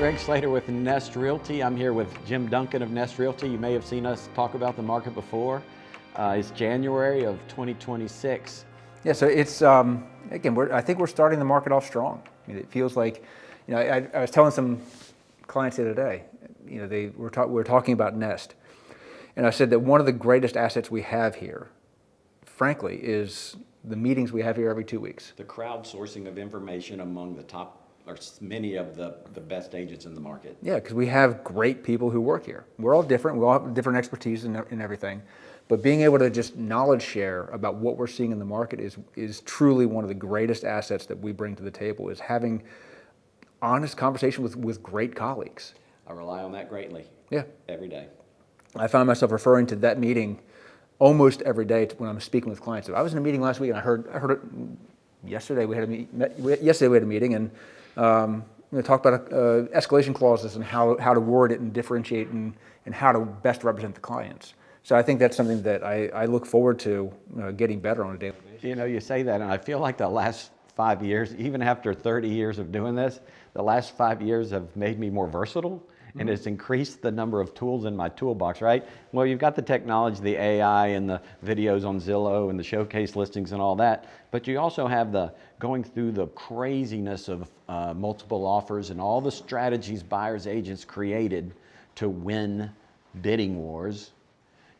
Greg Slater with Nest Realty. I'm here with Jim Duncan of Nest Realty. You may have seen us talk about the market before. It's January of 2026. Yeah, so it's, again, I think we're starting the market off strong. I mean, it feels like, I was telling some clients the other day, we were talking about Nest. And I said that one of the greatest assets we have here, frankly, is the meetings we have here every 2 weeks. The crowdsourcing of information among the top, or many of the best agents in the market. Yeah, because we have great people who work here. We're all different. We all have different expertise in everything. But being able to just knowledge share about what we're seeing in the market is truly one of the greatest assets that we bring to the table, is having honest conversation with great colleagues. I rely on that greatly. Yeah. Every day. I found myself referring to that meeting almost every day when I'm speaking with clients. So I was in a meeting last week, and I heard it yesterday. We had a meeting, and talk about escalation clauses and how to word it and differentiate and how to best represent the clients. So I think that's something that I look forward to getting better on a daily basis. You say that, and I feel like the last 5 years, even after 30 years of doing this, the last 5 years have made me more versatile, and it's increased the number of tools in my toolbox, right? Well, you've got the technology, the AI, and the videos on Zillow, and the showcase listings and all that, but you also have the going through the craziness of multiple offers and all the strategies buyers agents created to win bidding wars,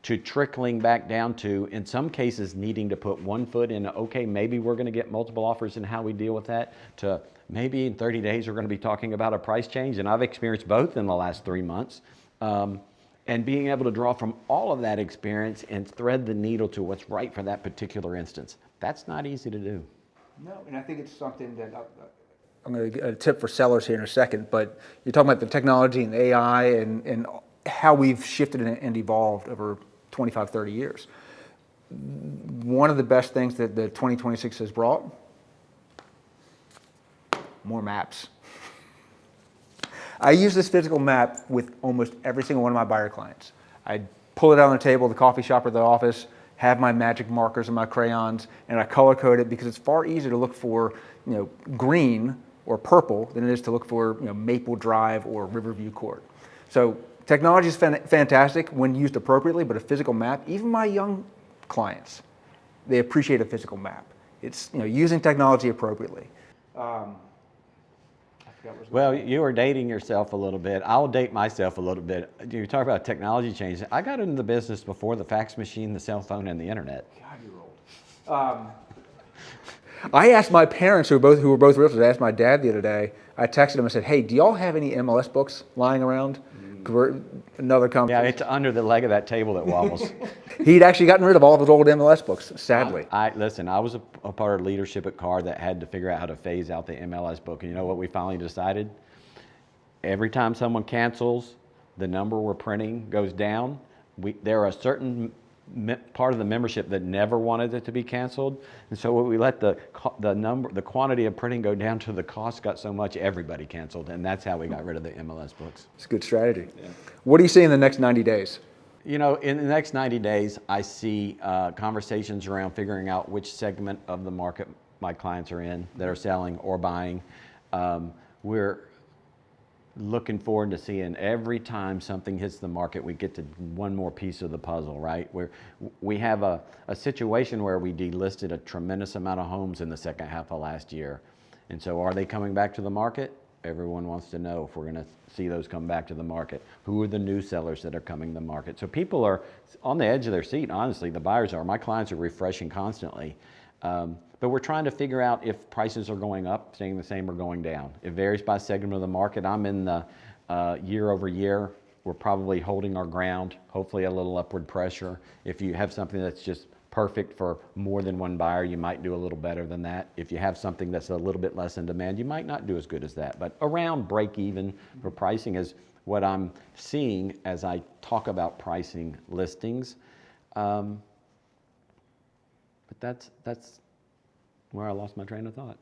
to trickling back down to, in some cases, needing to put one foot in, okay, maybe we're going to get multiple offers and how we deal with that, to maybe in 30 days we're going to be talking about a price change. And I've experienced both in the last 3 months. And being able to draw from all of that experience and thread the needle to what's right for that particular instance. That's not easy to do. No, and I think it's something that I'm going to get a tip for sellers here in a second, but you're talking about the technology and AI and how we've shifted and evolved over 25, 30 years. One of the best things that the 2026 has brought, more maps. I use this physical map with almost every single one of my buyer clients. I pull it out on the table, the coffee shop or the office, have my magic markers and my crayons, and I color code it because it's far easier to look for, green or purple than it is to look for, Maple Drive or Riverview Court. So technology is fantastic when used appropriately, but a physical map, even my young clients, they appreciate a physical map. It's, using technology appropriately. Well, you are dating yourself a little bit. I'll date myself a little bit. You talk about technology changes. I got into the business before the fax machine, the cell phone, and the internet. God, you're old. I asked my parents, who were both realtors, I asked my dad the other day, I texted him and said, hey, do y'all have any MLS books lying around? Another conversation. Yeah, it's under the leg of that table that wobbles. He'd actually gotten rid of all of his old MLS books, sadly. Listen, I was a part of leadership at CAR that had to figure out how to phase out the MLS book. And you know what we finally decided? Every time someone cancels, the number we're printing goes down. There are a certain part of the membership that never wanted it to be canceled, and so we let the quantity of printing go down to the cost got so much everybody canceled, and that's how we got rid of the MLS books. It's a good strategy. Yeah. What do you see in the next 90 days? In the next 90 days, I see conversations around figuring out which segment of the market my clients are in that are selling or buying. We're looking forward to seeing every time something hits the market, we get to one more piece of the puzzle, right? We have a situation where we delisted a tremendous amount of homes in the second half of last year. And so are they coming back to the market? Everyone wants to know if we're going to see those come back to the market. Who are the new sellers that are coming to the market? So people are on the edge of their seat, honestly, the buyers are. My clients are refreshing constantly. But we're trying to figure out if prices are going up, staying the same, or going down. It varies by segment of the market. I'm in the year over year. We're probably holding our ground, hopefully a little upward pressure. If you have something that's just perfect for more than one buyer, you might do a little better than that. If you have something that's a little bit less in demand, you might not do as good as that. But around break even for pricing is what I'm seeing as I talk about pricing listings. But that's where I lost my train of thought.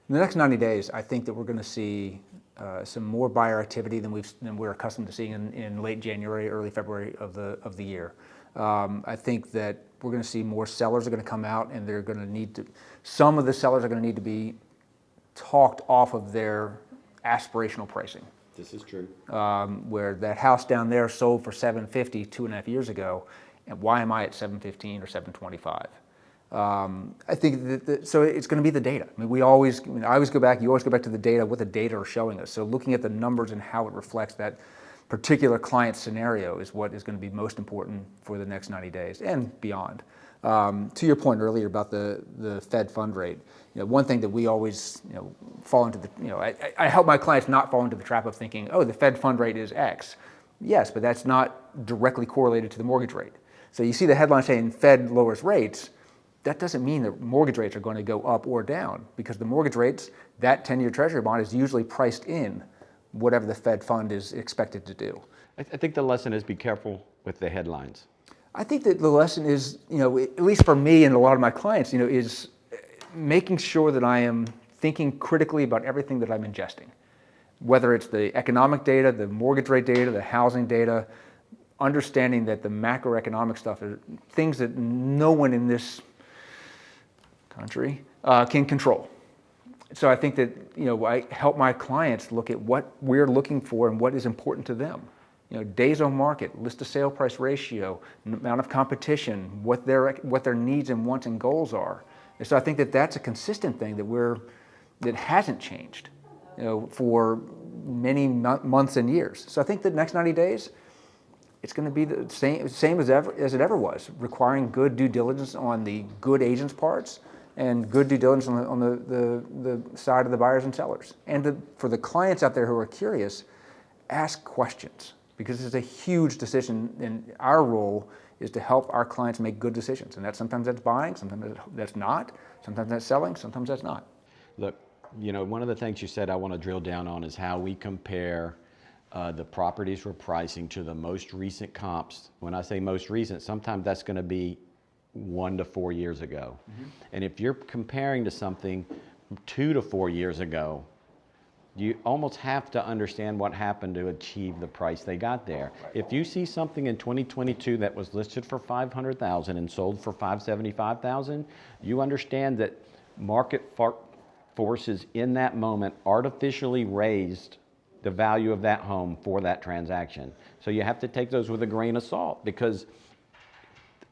In the next 90 days, I think that we're going to see some more buyer activity than we're accustomed to seeing in late January, early February of the year. I think that we're going to see more sellers are going to come out, and they're going to need to. Some of the sellers are going to need to be talked off of their aspirational pricing. This is true. Where that house down there sold for $750 2.5 years ago, and why am I at $715 or $725? I think so it's going to be the data. I mean, I always go back, you always go back to the data, what the data are showing us. So looking at the numbers and how it reflects that particular client scenario is what is going to be most important for the next 90 days and beyond. To your point earlier about the Fed fund rate, one thing that we always fall into I help my clients not fall into the trap of thinking, oh, the Fed fund rate is X. Yes, but that's not directly correlated to the mortgage rate. So you see the headline saying Fed lowers rates. That doesn't mean that mortgage rates are going to go up or down, because the mortgage rates, that 10-year Treasury bond is usually priced in whatever the Fed fund is expected to do. I think the lesson is be careful with the headlines. I think that the lesson is, at least for me and a lot of my clients, is making sure that I am thinking critically about everything that I'm ingesting, whether it's the economic data, the mortgage rate data, the housing data, understanding that the macroeconomic stuff are things that no one in this country can control. So I think that I help my clients look at what we're looking for and what is important to them. Days on market, list to sale price ratio, amount of competition, what their needs and wants and goals are. And so I think that that's a consistent thing that hasn't changed, for many months and years. So I think the next 90 days, it's going to be the same as it ever was, requiring good due diligence on the good agents' parts and good due diligence on the side of the buyers and sellers. And for the clients out there who are curious, ask questions, because it's a huge decision, and our role is to help our clients make good decisions. And sometimes that's buying, sometimes that's not, sometimes that's selling, sometimes that's not. Look, one of the things you said I want to drill down on is how we compare the properties we're pricing to the most recent comps. When I say most recent, sometimes that's going to be 1 to 4 years ago. Mm-hmm. And if you're comparing to something 2 to 4 years ago, you almost have to understand what happened to achieve the price they got there. If you see something in 2022 that was listed for $500,000 and sold for $575,000, you understand that market forces in that moment artificially raised the value of that home for that transaction. So you have to take those with a grain of salt, because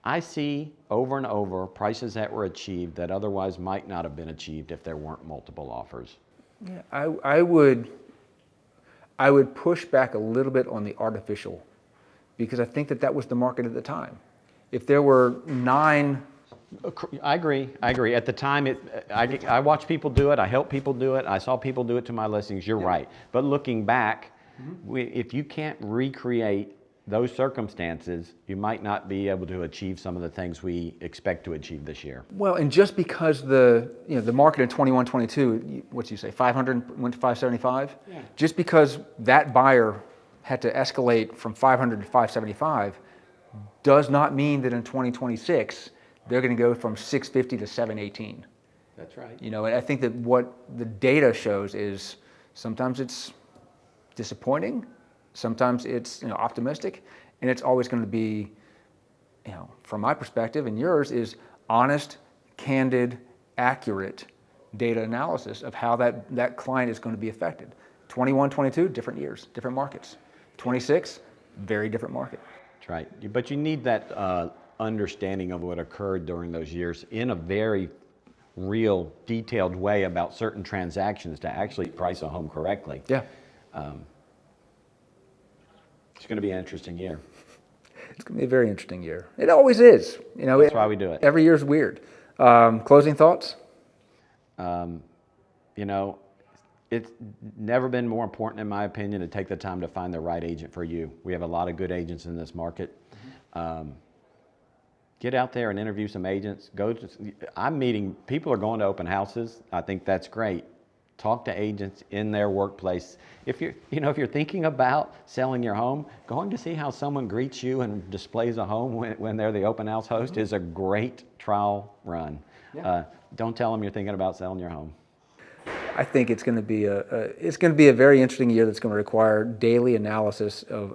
I see over and over prices that were achieved that otherwise might not have been achieved if there weren't multiple offers. Yeah, I would push back a little bit on the artificial, because I think that was the market at the time. If there were 9... I agree. At the time, I watched people do it. I helped people do it. I saw people do it to my listings. You're right. But looking back, if you can't recreate those circumstances, you might not be able to achieve some of the things we expect to achieve this year. Well, and just because the market in 21, 22, what did you say, 500 went to 575? Yeah. Just because that buyer had to escalate from 500 to 575 does not mean that in 2026 they're going to go from 650 to 718. That's right. And I think that what the data shows is sometimes it's disappointing, sometimes it's optimistic, and it's always going to be, from my perspective and yours, is honest, candid, accurate data analysis of how that client is going to be affected. 21, 22, different years, different markets. 26, very different market. That's right. But you need that understanding of what occurred during those years in a very real, detailed way about certain transactions to actually price a home correctly. Yeah. It's going to be an interesting year. It's going to be a very interesting year. It always is. That's why we do it. Every year's weird. Closing thoughts? It's never been more important, in my opinion, to take the time to find the right agent for you. We have a lot of good agents in this market. Mm-hmm. Get out there and interview some agents. People are going to open houses. I think that's great. Talk to agents in their workplace. If you're thinking about selling your home, going to see how someone greets you and displays a home when they're the open house host mm-hmm. is a great trial run. Yeah. Don't tell them you're thinking about selling your home. I think it's going to be a very interesting year that's going to require daily analysis of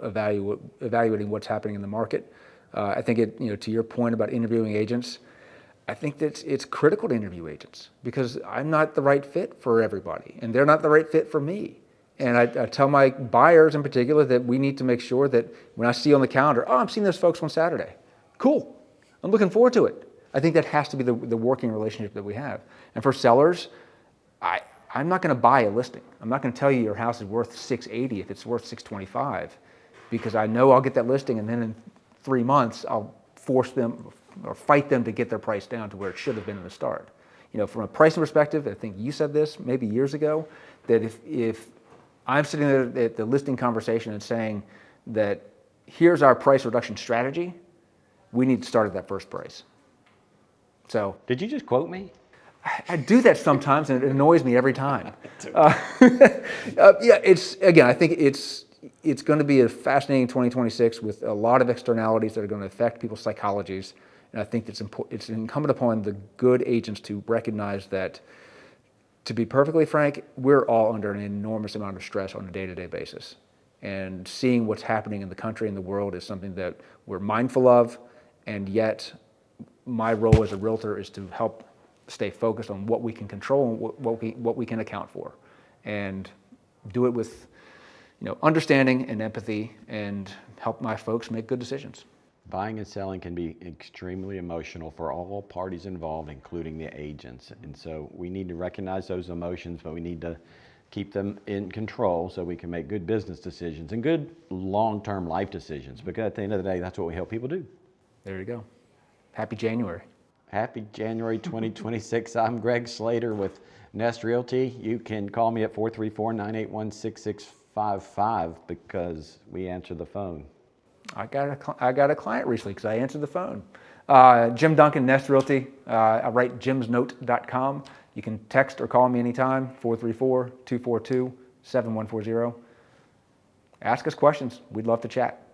evaluating what's happening in the market. I think to your point about interviewing agents, I think that it's critical to interview agents, because I'm not the right fit for everybody, and they're not the right fit for me. And I tell my buyers in particular that we need to make sure that when I see on the calendar, oh, I'm seeing those folks on Saturday. Cool. I'm looking forward to it. I think that has to be the working relationship that we have. And for sellers, I'm not going to buy a listing. I'm not going to tell you your house is worth $680 if it's worth $625, because I know I'll get that listing, and then in 3 months I'll force them or fight them to get their price down to where it should have been in the start. You know, from a pricing perspective, I think you said this maybe years ago, that if I'm sitting there at the listing conversation and saying that here's our price reduction strategy, we need to start at that first price. So Did you just quote me? I do that sometimes, and it annoys me every time. Yeah, I think it's going to be a fascinating 2026 with a lot of externalities that are going to affect people's psychologies. And I think it's incumbent upon the good agents to recognize that, to be perfectly frank, we're all under an enormous amount of stress on a day-to-day basis. And seeing what's happening in the country and the world is something that we're mindful of, and yet my role as a realtor is to help stay focused on what we can control and what we can account for, and do it with, you know, understanding and empathy, and help my folks make good decisions. Buying and selling can be extremely emotional for all parties involved, including the agents. And so we need to recognize those emotions, but we need to keep them in control so we can make good business decisions and good long-term life decisions, because at the end of the day, that's what we help people do. There you go. Happy January. Happy January 2026. I'm Greg Slater with Nest Realty. You can call me at 434-981-6655 because we answer the phone. I got a client recently because I answered the phone. Jim Duncan, Nest Realty. I write jimsnote.com. You can text or call me anytime, 434-242-7140. Ask us questions. We'd love to chat.